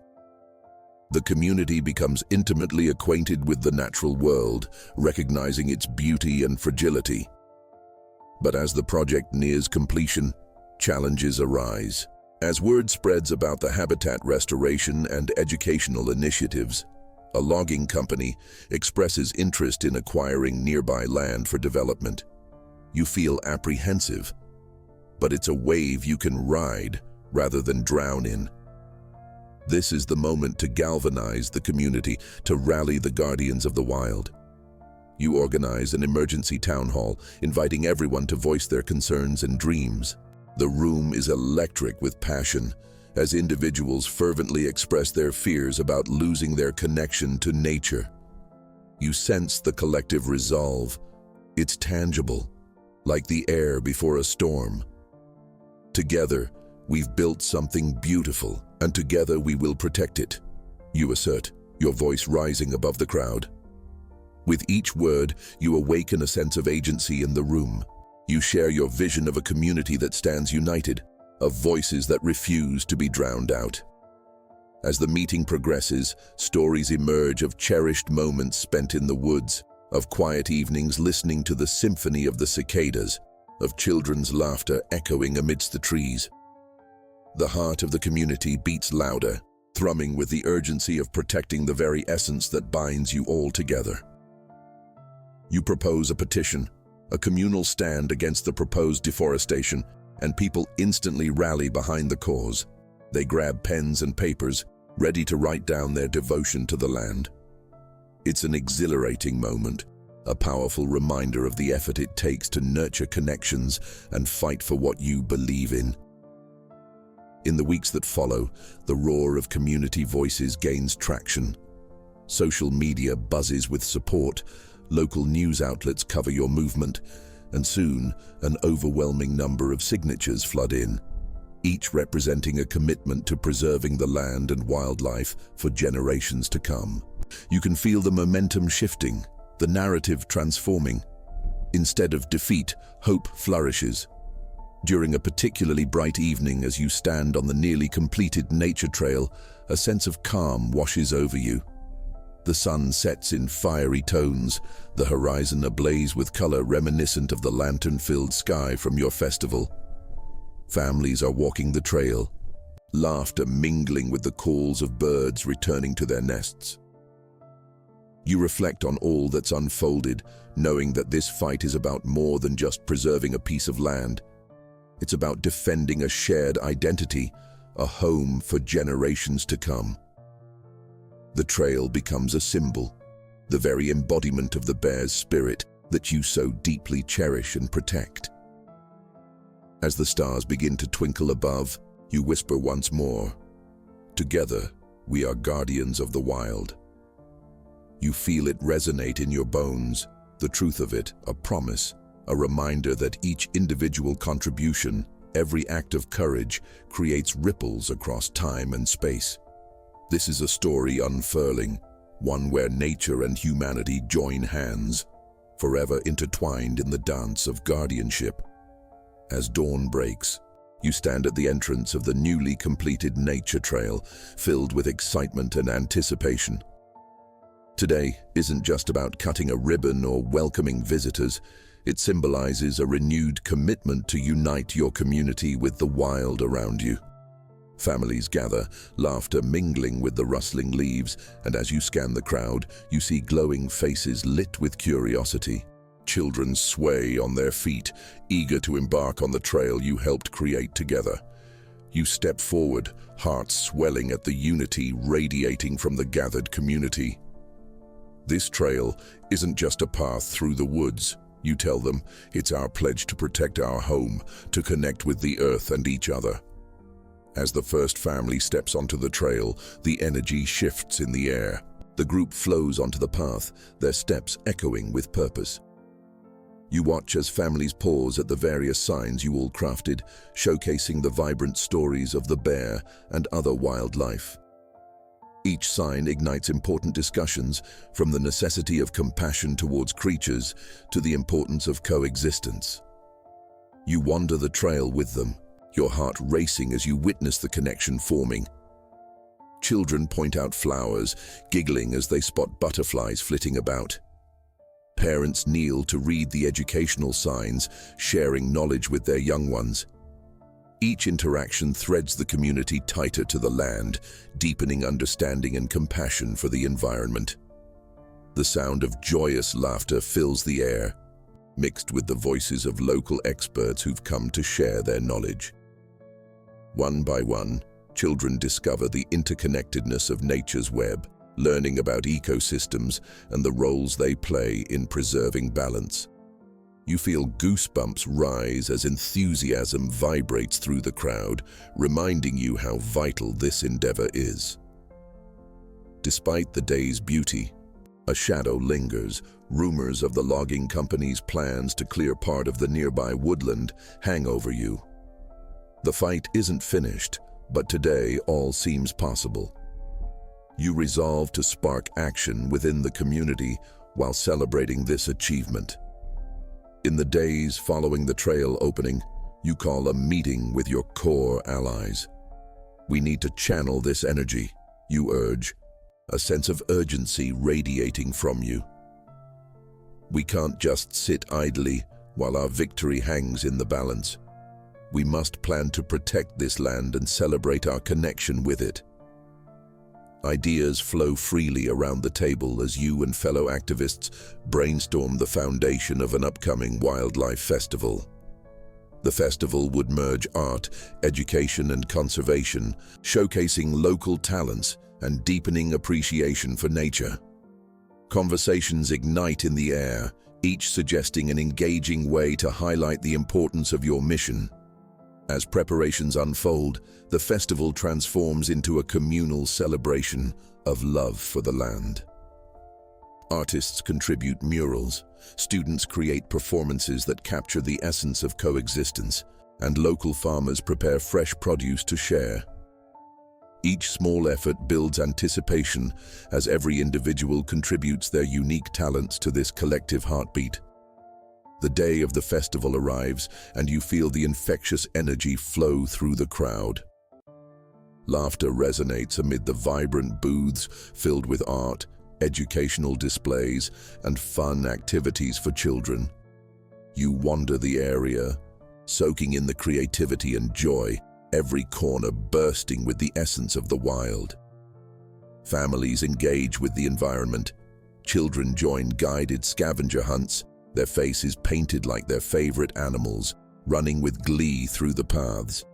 The community becomes intimately acquainted with the natural world, recognizing its beauty and fragility. But as the project nears completion, challenges arise. As word spreads about the habitat restoration and educational initiatives, a logging company expresses interest in acquiring nearby land for development. You feel apprehensive, but it's a wave you can ride rather than drown in. This is the moment to galvanize the community, to rally the guardians of the wild. You organize an emergency town hall, inviting everyone to voice their concerns and dreams. The room is electric with passion, as individuals fervently express their fears about losing their connection to nature. You sense the collective resolve. It's tangible, like the air before a storm. Together, we've built something beautiful, and together we will protect it, you assert, your voice rising above the crowd. With each word, you awaken a sense of agency in the room. You share your vision of a community that stands united, of voices that refuse to be drowned out. As the meeting progresses, stories emerge of cherished moments spent in the woods, of quiet evenings listening to the symphony of the cicadas, of children's laughter echoing amidst the trees. The heart of the community beats louder, thrumming with the urgency of protecting the very essence that binds you all together. You propose a petition, a communal stand against the proposed deforestation, and people instantly rally behind the cause. They grab pens and papers, ready to write down their devotion to the land. It's an exhilarating moment, a powerful reminder of the effort it takes to nurture connections and fight for what you believe in. In the weeks that follow, the roar of community voices gains traction. Social media buzzes with support, local news outlets cover your movement, and soon an overwhelming number of signatures flood in, each representing a commitment to preserving the land and wildlife for generations to come. You can feel the momentum shifting, the narrative transforming. Instead of defeat, hope flourishes. During a particularly bright evening as you stand on the nearly completed nature trail, a sense of calm washes over you. The sun sets in fiery tones, the horizon ablaze with color reminiscent of the lantern-filled sky from your festival. Families are walking the trail, laughter mingling with the calls of birds returning to their nests. You reflect on all that's unfolded, knowing that this fight is about more than just preserving a piece of land. It's about defending a shared identity, a home for generations to come. The trail becomes a symbol, the very embodiment of the bear's spirit that you so deeply cherish and protect. As the stars begin to twinkle above, you whisper once more, "Together, we are guardians of the wild." You feel it resonate in your bones, the truth of it, a promise, a reminder that each individual contribution, every act of courage, creates ripples across time and space. This is a story unfurling, one where nature and humanity join hands, forever intertwined in the dance of guardianship. As dawn breaks, you stand at the entrance of the newly completed nature trail, filled with excitement and anticipation. Today isn't just about cutting a ribbon or welcoming visitors. It symbolizes a renewed commitment to unite your community with the wild around you. Families gather, laughter mingling with the rustling leaves, and as you scan the crowd, you see glowing faces lit with curiosity. Children sway on their feet, eager to embark on the trail you helped create together. You step forward, hearts swelling at the unity radiating from the gathered community. This trail isn't just a path through the woods. You tell them, it's our pledge to protect our home, to connect with the earth and each other. As the first family steps onto the trail, the energy shifts in the air. The group flows onto the path, their steps echoing with purpose. You watch as families pause at the various signs you all crafted, showcasing the vibrant stories of the bear and other wildlife. Each sign ignites important discussions, from the necessity of compassion towards creatures to the importance of coexistence. You wander the trail with them, your heart racing as you witness the connection forming. Children point out flowers, giggling as they spot butterflies flitting about. Parents kneel to read the educational signs, sharing knowledge with their young ones. Each interaction threads the community tighter to the land, deepening understanding and compassion for the environment. The sound of joyous laughter fills the air, mixed with the voices of local experts who've come to share their knowledge. One by one, children discover the interconnectedness of nature's web, learning about ecosystems and the roles they play in preserving balance. You feel goosebumps rise as enthusiasm vibrates through the crowd, reminding you how vital this endeavor is. Despite the day's beauty, a shadow lingers. Rumors of the logging company's plans to clear part of the nearby woodland hang over you. The fight isn't finished, but today all seems possible. You resolve to spark action within the community while celebrating this achievement. In the days following the trail opening, you call a meeting with your core allies. "We need to channel this energy," you urge, a sense of urgency radiating from you. "We can't just sit idly while our victory hangs in the balance. We must plan to protect this land and celebrate our connection with it." Ideas flow freely around the table as you and fellow activists brainstorm the foundation of an upcoming wildlife festival. The festival would merge art, education, and conservation, showcasing local talents and deepening appreciation for nature. Conversations ignite in the air, each suggesting an engaging way to highlight the importance of your mission. As preparations unfold, the festival transforms into a communal celebration of love for the land. Artists contribute murals, students create performances that capture the essence of coexistence, and local farmers prepare fresh produce to share. Each small effort builds anticipation as every individual contributes their unique talents to this collective heartbeat. The day of the festival arrives, and you feel the infectious energy flow through the crowd. Laughter resonates amid the vibrant booths filled with art, educational displays, and fun activities for children. You wander the area, soaking in the creativity and joy, every corner bursting with the essence of the wild. Families engage with the environment. Children join guided scavenger hunts, their faces painted like their favorite animals, running with glee through the paths.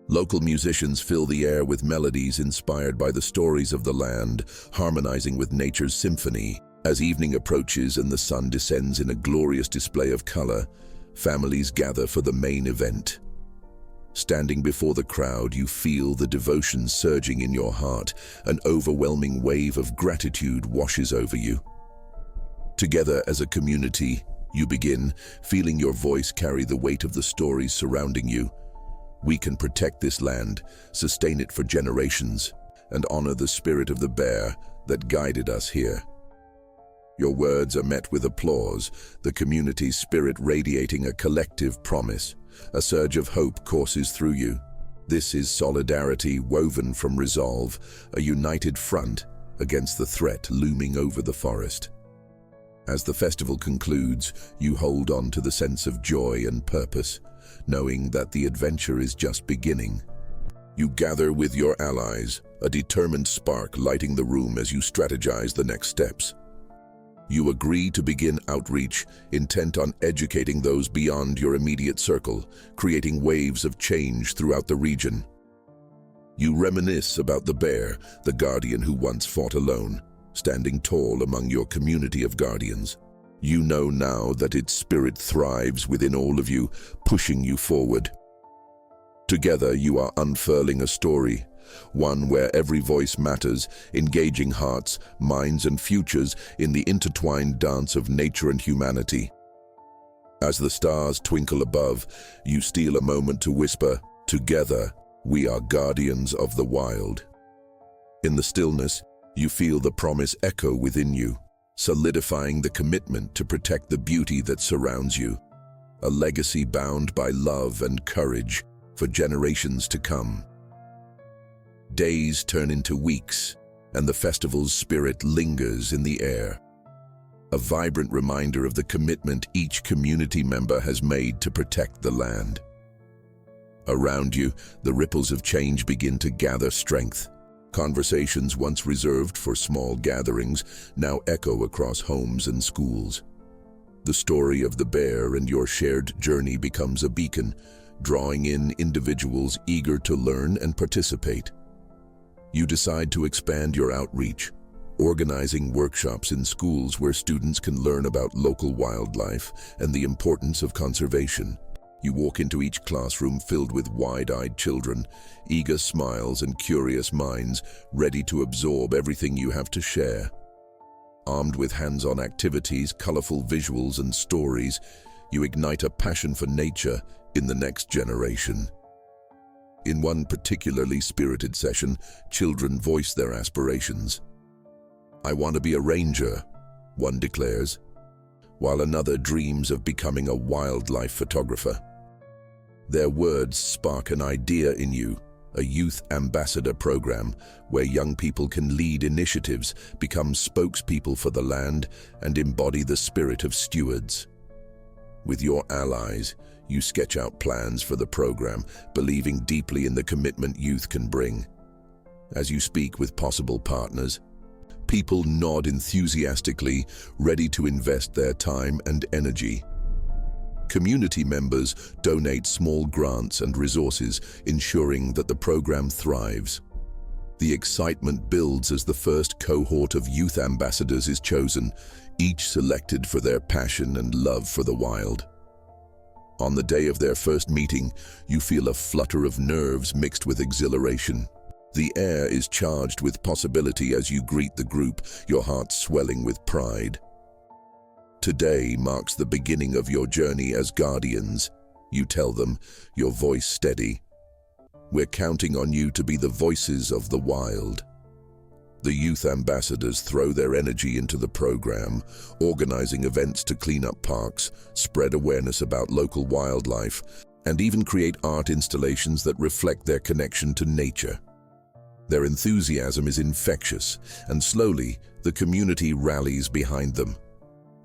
Local musicians fill the air with melodies inspired by the stories of the land, harmonizing with nature's symphony. As evening approaches and the sun descends in a glorious display of color, families gather for the main event. Standing before the crowd, you feel the devotion surging in your heart. An overwhelming wave of gratitude washes over you. Together as a community, you begin, feeling your voice carry the weight of the stories surrounding you. We can protect this land, sustain it for generations, and honor the spirit of the bear that guided us here. Your words are met with applause, the community's spirit radiating a collective promise. A surge of hope courses through you. This is solidarity woven from resolve, a united front against the threat looming over the forest. As the festival concludes, you hold on to the sense of joy and purpose, knowing that the adventure is just beginning. You gather with your allies, a determined spark lighting the room as you strategize the next steps. You agree to begin outreach, intent on educating those beyond your immediate circle, creating waves of change throughout the region. You reminisce about the bear, the guardian who once fought alone, standing tall among your community of guardians. You know now that its spirit thrives within all of you, pushing you forward. Together you are unfurling a story, one where every voice matters, engaging hearts, minds, and futures in the intertwined dance of nature and humanity. As the stars twinkle above, you steal a moment to whisper, "Together, we are guardians of the wild." In the stillness, you feel the promise echo within you, solidifying the commitment to protect the beauty that surrounds you, a legacy bound by love and courage for generations to come. Days turn into weeks, and the festival's spirit lingers in the air, a vibrant reminder of the commitment each community member has made to protect the land. Around you, the ripples of change begin to gather strength. Conversations once reserved for small gatherings now echo across homes and schools. The story of the bear and your shared journey becomes a beacon, drawing in individuals eager to learn and participate. You decide to expand your outreach, organizing workshops in schools where students can learn about local wildlife and the importance of conservation. You walk into each classroom filled with wide-eyed children, eager smiles and curious minds, ready to absorb everything you have to share. Armed with hands-on activities, colorful visuals, and stories, you ignite a passion for nature in the next generation. In one particularly spirited session, children voice their aspirations. "I want to be a ranger," one declares, while another dreams of becoming a wildlife photographer. Their words spark an idea in you, a youth ambassador program where young people can lead initiatives, become spokespeople for the land, and embody the spirit of stewards. With your allies, you sketch out plans for the program, believing deeply in the commitment youth can bring. As you speak with possible partners, people nod enthusiastically, ready to invest their time and energy. Community members donate small grants and resources, ensuring that the program thrives. The excitement builds as the first cohort of youth ambassadors is chosen, each selected for their passion and love for the wild. On the day of their first meeting, you feel a flutter of nerves mixed with exhilaration. The air is charged with possibility as you greet the group, your heart swelling with pride. Today marks the beginning of your journey as guardians, you tell them, your voice steady. "We're counting on you to be the voices of the wild." The youth ambassadors throw their energy into the program, organizing events to clean up parks, spread awareness about local wildlife, and even create art installations that reflect their connection to nature. Their enthusiasm is infectious, and slowly, the community rallies behind them.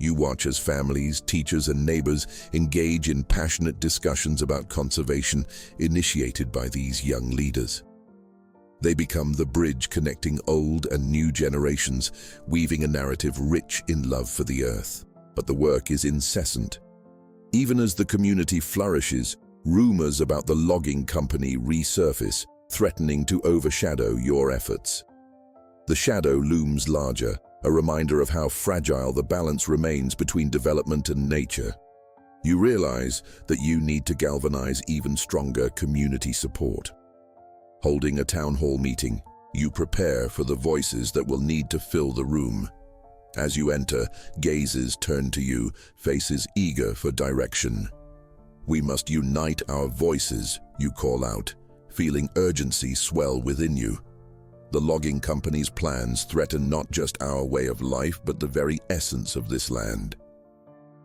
You watch as families, teachers, and neighbors engage in passionate discussions about conservation initiated by these young leaders. They become the bridge connecting old and new generations, weaving a narrative rich in love for the earth. But the work is incessant. Even as the community flourishes, rumors about the logging company resurface, threatening to overshadow your efforts. The shadow looms larger, a reminder of how fragile the balance remains between development and nature. You realize that you need to galvanize even stronger community support. Holding a town hall meeting, you prepare for the voices that will need to fill the room. As you enter, gazes turn to you, faces eager for direction. "We must unite our voices," you call out, feeling urgency swell within you. The logging company's plans threaten not just our way of life, but the very essence of this land.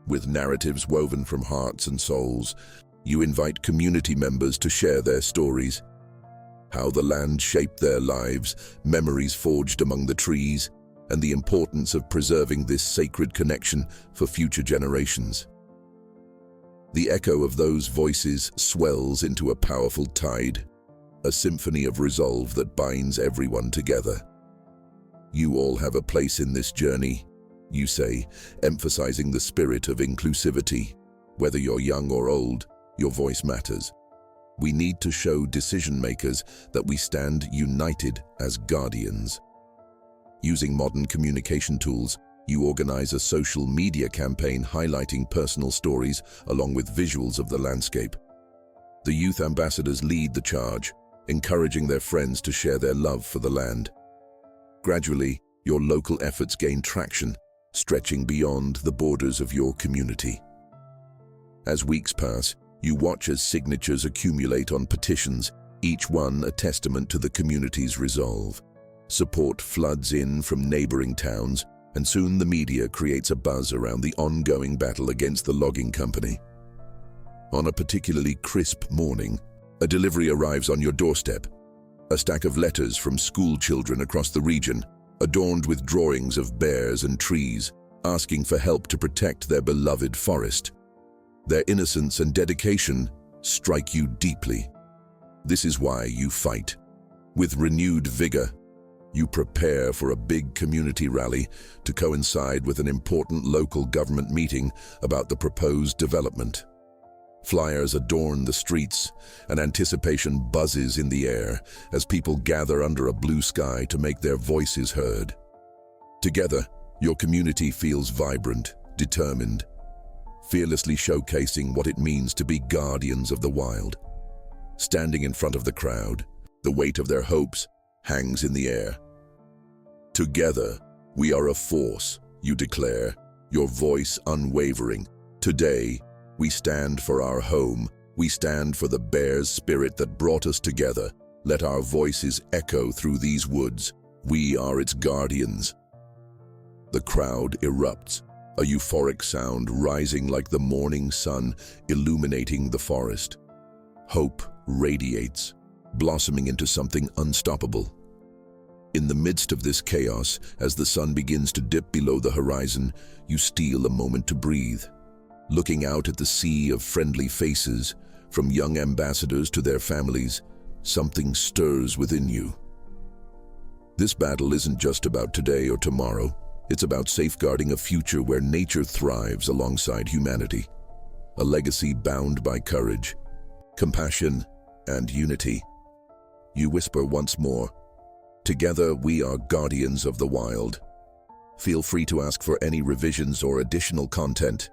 With narratives woven from hearts and souls, you invite community members to share their stories. How the land shaped their lives, memories forged among the trees, and the importance of preserving this sacred connection for future generations. The echo of those voices swells into a powerful tide, a symphony of resolve that binds everyone together. "You all have a place in this journey," you say, emphasizing the spirit of inclusivity. "Whether you're young or old, your voice matters. We need to show decision-makers that we stand united as guardians." Using modern communication tools, you organize a social media campaign highlighting personal stories along with visuals of the landscape. The youth ambassadors lead the charge, encouraging their friends to share their love for the land. Gradually, your local efforts gain traction, stretching beyond the borders of your community. As weeks pass, you watch as signatures accumulate on petitions, each one a testament to the community's resolve. Support floods in from neighboring towns, and soon the media creates a buzz around the ongoing battle against the logging company. On a particularly crisp morning, a delivery arrives on your doorstep. A stack of letters from school children across the region, adorned with drawings of bears and trees, asking for help to protect their beloved forest. Their innocence and dedication strike you deeply. This is why you fight. With renewed vigor, you prepare for a big community rally to coincide with an important local government meeting about the proposed development. Flyers adorn the streets, and anticipation buzzes in the air as people gather under a blue sky to make their voices heard. Together, your community feels vibrant, determined, fearlessly showcasing what it means to be guardians of the wild. Standing in front of the crowd, the weight of their hopes hangs in the air. "Together, we are a force," you declare, your voice unwavering. "Today, we stand for our home. We stand for the bear's spirit that brought us together. Let our voices echo through these woods. We are its guardians." The crowd erupts, a euphoric sound rising like the morning sun illuminating the forest. Hope radiates, blossoming into something unstoppable. In the midst of this chaos, as the sun begins to dip below the horizon, you steal a moment to breathe. Looking out at the sea of friendly faces, from young ambassadors to their families, something stirs within you. This battle isn't just about today or tomorrow. It's about safeguarding a future where nature thrives alongside humanity. A legacy bound by courage, compassion, and unity. You whisper once more, "Together we are guardians of the wild." Feel free to ask for any revisions or additional content